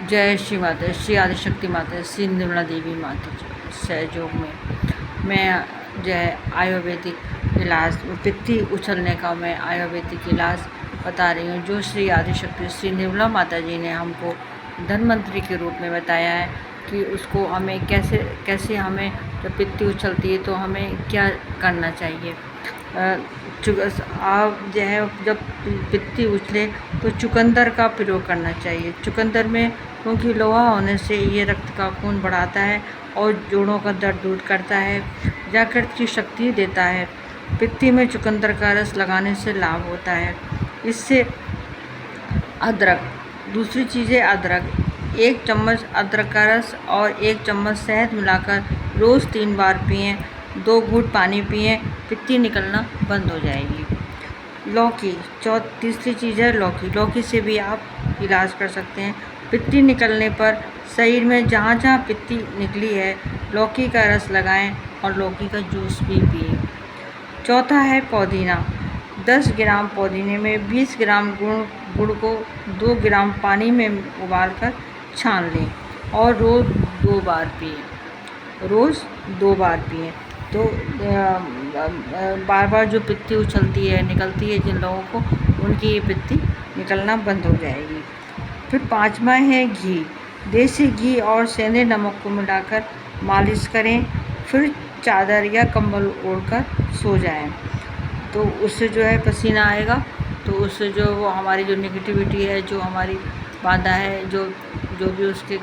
जय श्री माता, श्री आदिशक्ति माता, श्री निर्मला देवी माता सहयोग में मैं जय आयुर्वेदिक इलाज पित्ती उछलने का मैं आयुर्वेदिक इलाज बता रही हूँ, जो श्री आदिशक्ति श्री निर्मला माता जी ने हमको धन्वंतरी के रूप में बताया है कि उसको हमें कैसे हमें जब पित्ती उछलती है तो हमें क्या करना चाहिए। आप जो है जब पित्ती उछले तो चुकंदर का प्रयोग करना चाहिए। चुकंदर में क्योंकि लोहा होने से ये रक्त का खून बढ़ाता है और जोड़ों का दर्द दूर करता है, यकृत की शक्ति देता है। पित्ती में चुकंदर का रस लगाने से लाभ होता है। इससे अदरक, दूसरी चीज़ है अदरक। 1 चम्मच अदरक का रस और 1 चम्मच शहद मिलाकर रोज़ 3 बार पिएं। 2 घूंट पानी पिएं, पित्ती निकलना बंद हो जाएगी। लौकी, तीसरी चीज़ है लौकी। लौकी से भी आप इलाज कर सकते हैं। पित्ती निकलने पर शरीर में जहाँ जहाँ पित्ती निकली है लौकी का रस लगाएं और लौकी का जूस भी पिएं। चौथा है पुदीना। 10 ग्राम पुदीने में 20 ग्राम गुड़ को 2 ग्राम पानी में उबालकर छान लें और रोज़ 2 बार पिएं। तो बार बार जो पित्ती उछलती है निकलती है जिन लोगों को, उनकी ये पित्ती निकलना बंद हो जाएगी। फिर 5वां है घी। देसी घी और सेंधे नमक को मिलाकर मालिश करें, फिर चादर या कंबल ओढ़कर सो जाएं। तो उससे जो है पसीना आएगा, तो उससे जो वो हमारी जो नेगेटिविटी है, जो हमारी बाधा है, जो भी उसके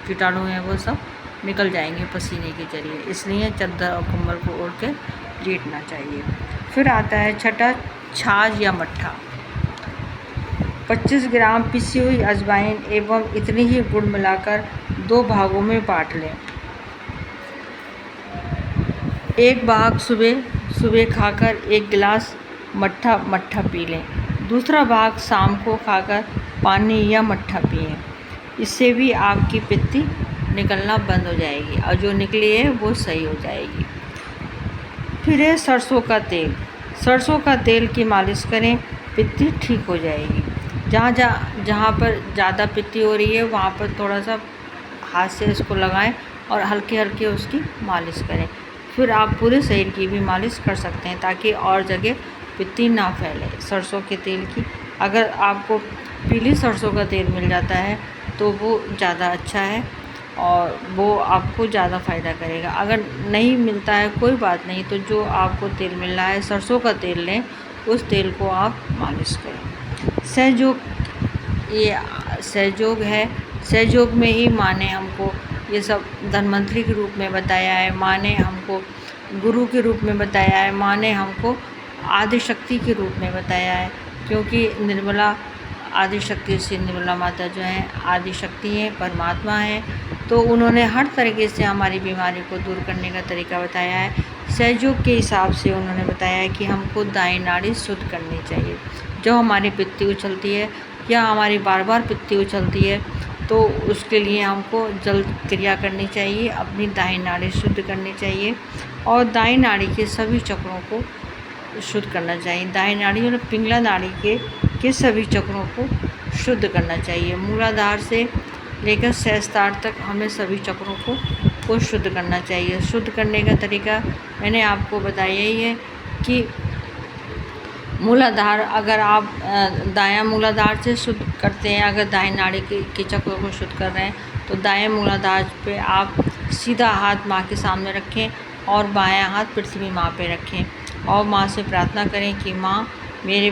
कीटाणु हैं वो सब निकल जाएंगे पसीने के जरिए। इसलिए चादर और कंबल को ओढ़ के लेटना चाहिए। फिर आता है छठा, छाछ या मट्ठा। 25 ग्राम पिसी हुई अजवाइन एवं इतनी ही गुड़ मिलाकर 2 भागों में बांट लें। एक भाग सुबह खाकर 1 गिलास मट्ठा पी लें। दूसरा भाग शाम को खाकर पानी या मट्ठा पिएं। इससे भी आपकी पित्ती निकलना बंद हो जाएगी और जो निकली है वो सही हो जाएगी। फिर है सरसों का तेल। सरसों का तेल की मालिश करें, पित्ती ठीक हो जाएगी। जहाँ पर ज़्यादा पित्ती हो रही है वहाँ पर थोड़ा सा हाथ से इसको लगाएं और हल्के हल्के उसकी मालिश करें। फिर आप पूरे शरीर की भी मालिश कर सकते हैं ताकि और जगह पित्ती ना फैले। सरसों के तेल की, अगर आपको पीली सरसों का तेल मिल जाता है तो वो ज़्यादा अच्छा है और वो आपको ज़्यादा फ़ायदा करेगा। अगर नहीं मिलता है कोई बात नहीं, तो जो आपको तेल मिल रहा है सरसों का तेल लें, उस तेल को आप मालिश करें। सहयोग, ये सहयोग है। सहयोग में ही माँ ने हमको ये सब धन्वंतरी के रूप में बताया है, माँ ने हमको गुरु के रूप में बताया है, माँ ने हमको आदिशक्ति के रूप में बताया है। क्योंकि निर्मला आदिशक्ति श्री निर्मला माता जो हैं आदिशक्ति हैं, परमात्मा हैं, तो उन्होंने हर तरीके से हमारी बीमारी को दूर करने का तरीका बताया है। सहयोग के हिसाब से उन्होंने बताया है कि हमको दाएं नाड़ी शुद्ध करनी चाहिए। जो हमारी पित्ती उछलती है या हमारी बार बार पित्ती उछलती है तो उसके लिए हमको जल्द क्रिया करनी चाहिए, अपनी दाएं नाड़ी शुद्ध करनी चाहिए और दाएं नाड़ी के सभी चक्रों को शुद्ध करना चाहिए। दाएं नाड़ी और पिंगला नाड़ी के सभी चक्रों को शुद्ध करना चाहिए। मूलाधार से लेकर सहस्त्रार तक हमें सभी चक्रों को शुद्ध करना चाहिए। शुद्ध करने का तरीका मैंने आपको बताया ही है कि मूलाधार, अगर आप दायां मूलाधार से शुद्ध करते हैं, अगर दाएं नाड़ी के चक्रों को शुद्ध कर रहे हैं तो दाएं मूलाधार पे आप सीधा हाथ माँ के सामने रखें और बायां हाथ पृथ्वी माँ पे रखें और माँ से प्रार्थना करें कि माँ मेरे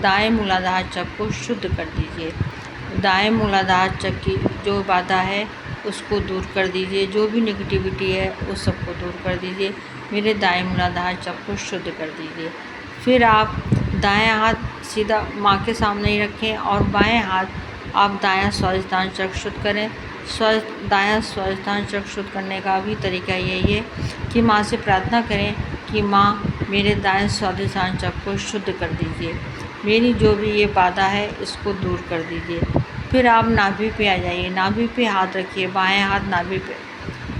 दाएं मूलाधार चक्र को शुद्ध कर दीजिए। दाएं मूलाधार चक्र की जो बाधा है उसको दूर कर दीजिए, जो भी नेगेटिविटी है उस सबको दूर कर दीजिए। मेरे दाएं मूलाधार चक्र को शुद्ध कर दीजिए। फिर आप दायां हाथ सीधा माँ के सामने ही रखें और बाएं हाथ आप दायां स्वादिष्टान चक्र शुद्ध करें। दायां स्वादिष्टान चक्र शुद्ध करने का भी तरीका यही है कि माँ से प्रार्थना करें कि माँ मेरे दाएं स्वादिष्टान चक्र को शुद्ध कर दीजिए, मेरी जो भी ये बाधा है इसको दूर कर दीजिए। फिर आप नाभि पे आ जाइए, नाभि पे हाथ रखिए, बाएं हाथ नाभि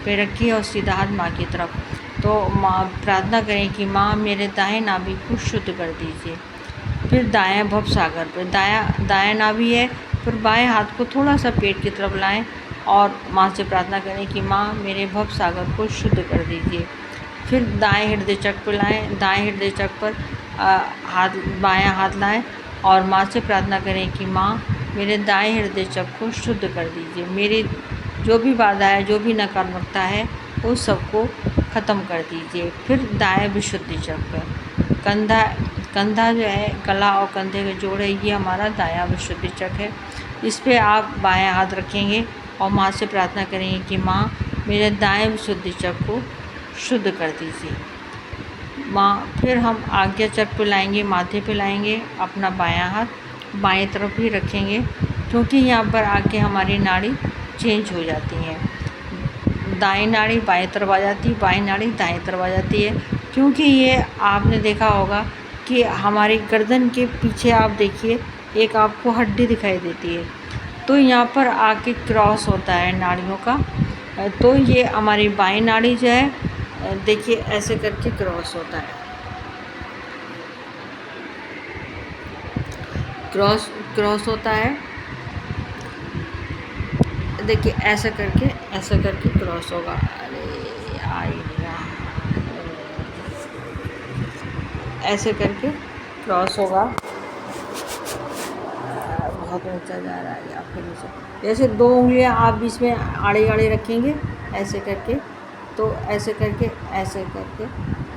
पे रखिए और सीधा हाथ माँ की तरफ। तो माँ प्रार्थना करें कि माँ मेरे दाएं नाभि को शुद्ध कर दीजिए। फिर दायां भवसागर पे दायां नाभि है, फिर बाएं हाथ को थोड़ा सा पेट की तरफ लाएं और माँ से प्रार्थना करें कि माँ मेरे भव सागर को शुद्ध कर दीजिए। फिर दाएं हृदय चक्र पर लाएं, दाएं हृदय चक्र पर बायां हाथ लाएं और माँ से प्रार्थना करें कि माँ मेरे दाएं हृदय चक्र को शुद्ध कर दीजिए। मेरी जो भी बाधा है, जो भी नकारात्मकता है, उस सबको ख़त्म कर दीजिए। फिर दाएं विशुद्धि चक्र, कंधा जो है, गला और कंधे का जोड़ है, ये हमारा दायां विशुद्धि चक्र है। इस पे आप बायां हाथ रखेंगे और माँ से प्रार्थना करेंगे कि माँ मेरे दाएं विशुद्धि चक्र को शुद्ध कर दीजिए। माँ फिर हम आज्ञा चक्र पे लाएंगे, माथे पे लाएंगे, अपना बायां हाथ बाएं तरफ ही रखेंगे, क्योंकि यहाँ पर आके हमारी नाड़ी चेंज हो जाती है। दाएं नाड़ी बाएं तरफ आ जाती है, बाएं नाड़ी दाएं तरफ आ जाती है, क्योंकि ये आपने देखा होगा कि हमारी गर्दन के पीछे आप देखिए एक आपको हड्डी दिखाई देती है, तो यहाँ पर आके क्रॉस होता है नाड़ियों का। तो ये हमारी बाएं नाड़ी जो है, देखिए ऐसे करके क्रॉस होता है, क्रॉस होता है। देखिए ऐसे करके क्रॉस होगा। अरे ऐसे करके क्रॉस होगा। बहुत ऊंचा जा रहा है, आपके नीचे जैसे 2 उंगलियां आप बीच में आड़े आड़े रखेंगे ऐसे करके, तो ऐसे करके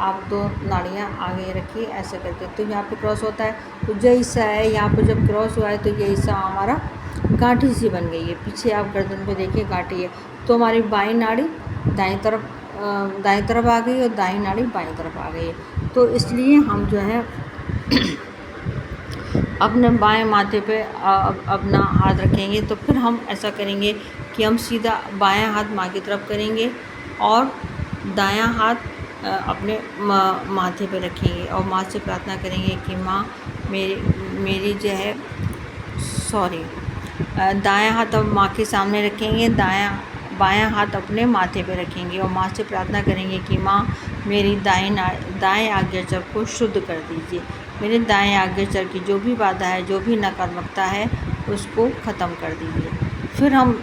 आप 2 नाड़ियाँ आगे रखिए ऐसे करके, तो यहाँ पे क्रॉस होता है। तो जो हिस्सा है यहाँ पे जब क्रॉस हुआ है तो ये हिस्सा हमारा गांठी सी बन गई है। पीछे आप गर्दन पे देखिए गांठी है, तो हमारी बाईं नाड़ी दाईं तरफ आ गई और दाईं नाड़ी बाईं तरफ आ गई है। तो इसलिए हम जो है अपने बाएं माथे पे अपना हाथ रखेंगे। तो फिर हम ऐसा करेंगे कि हम सीधा बायां हाथ माँ की तरफ करेंगे और दायां हाथ अपने माथे पे रखेंगे और माँ से प्रार्थना करेंगे कि माँ मेरी जो है दायां हाथ अब माँ के सामने रखेंगे, बायां हाथ अपने माथे पे रखेंगे और माँ से प्रार्थना करेंगे कि माँ मेरी दाएं आज्ञाचक्र को शुद्ध कर दीजिए। मेरे दाएं आज्ञाचक्र की जो भी बाधा है, जो भी नकारात्मकता है, उसको ख़त्म कर दीजिए। फिर हम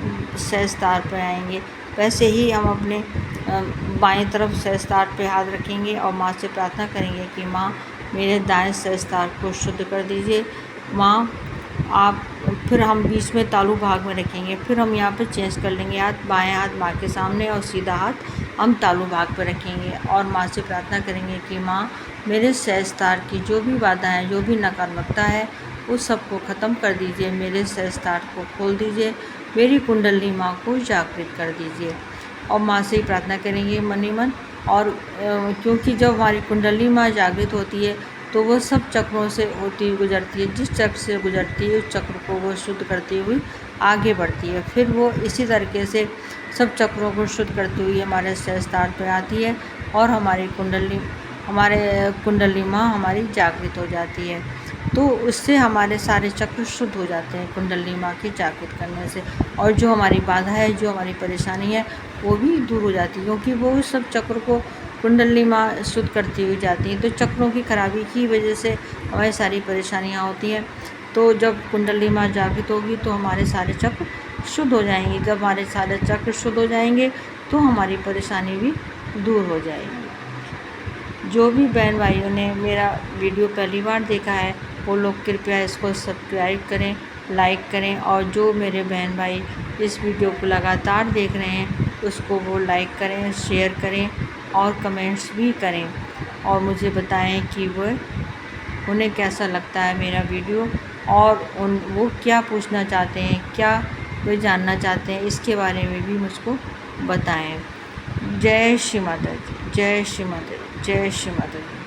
सहस्त्रार पे आएंगे। वैसे ही हम अपने बाएं तरफ सहस्त्रार पे हाथ रखेंगे और माँ से प्रार्थना करेंगे कि माँ मेरे दाएं सहस्त्रार को शुद्ध कर दीजिए। माँ आप फिर हम बीच में तालु भाग में रखेंगे। फिर हम यहाँ पे चेंज कर लेंगे हाथ, बायां हाथ माँ के सामने और सीधा हाथ हम तालु भाग पे रखेंगे और माँ से प्रार्थना करेंगे कि माँ मेरे सहस्त्रार की जो भी बाधा है, जो भी नकारात्मकता है, उस सब को ख़त्म कर दीजिए। मेरे सहस्त्रार को खोल दीजिए, मेरी कुंडली माँ को जागृत कर दीजिए। और माँ से ही प्रार्थना करेंगे मन ही मन। और क्योंकि जब हमारी कुंडली माँ जागृत होती है तो वो सब चक्रों से होती हुई गुजरती है, जिस चक्र से गुजरती है उस चक्र को वो शुद्ध करती हुई आगे बढ़ती है। फिर वो इसी तरीके से सब चक्रों को शुद्ध करती हुई हमारे सहस्त्रार पे आती है और हमारी कुंडली माँ हमारी जागृत हो जाती है। तो उससे हमारे सारे चक्र शुद्ध हो जाते हैं कुंडली माँ की जागृत करने से, और जो हमारी बाधा है, जो हमारी परेशानी है, वो भी दूर हो जाती है, क्योंकि वो सब चक्र को कुंडली माँ शुद्ध करती हुई जाती है। तो चक्रों की खराबी की वजह से हमारी सारी परेशानियाँ होती हैं। तो जब कुंडली माँ जागृत होगी तो हमारे सारे चक्र शुद्ध हो जाएंगे। जब हमारे सारे चक्र शुद्ध हो जाएंगे तो हमारी परेशानी भी दूर हो जाएगी। जो भी बहन भाइयों ने मेरा वीडियो पहली बार देखा है वो लोग कृपया इसको सब्सक्राइब करें, लाइक करें, और जो मेरे बहन भाई इस वीडियो को लगातार देख रहे हैं उसको वो लाइक करें, शेयर करें और कमेंट्स भी करें और मुझे बताएं कि उन्हें कैसा लगता है मेरा वीडियो और वो क्या पूछना चाहते हैं, क्या वे जानना चाहते हैं, इसके बारे में भी मुझको बताएं। जय श्री माता दी, जय श्री माता दी, जय श्री माता दी।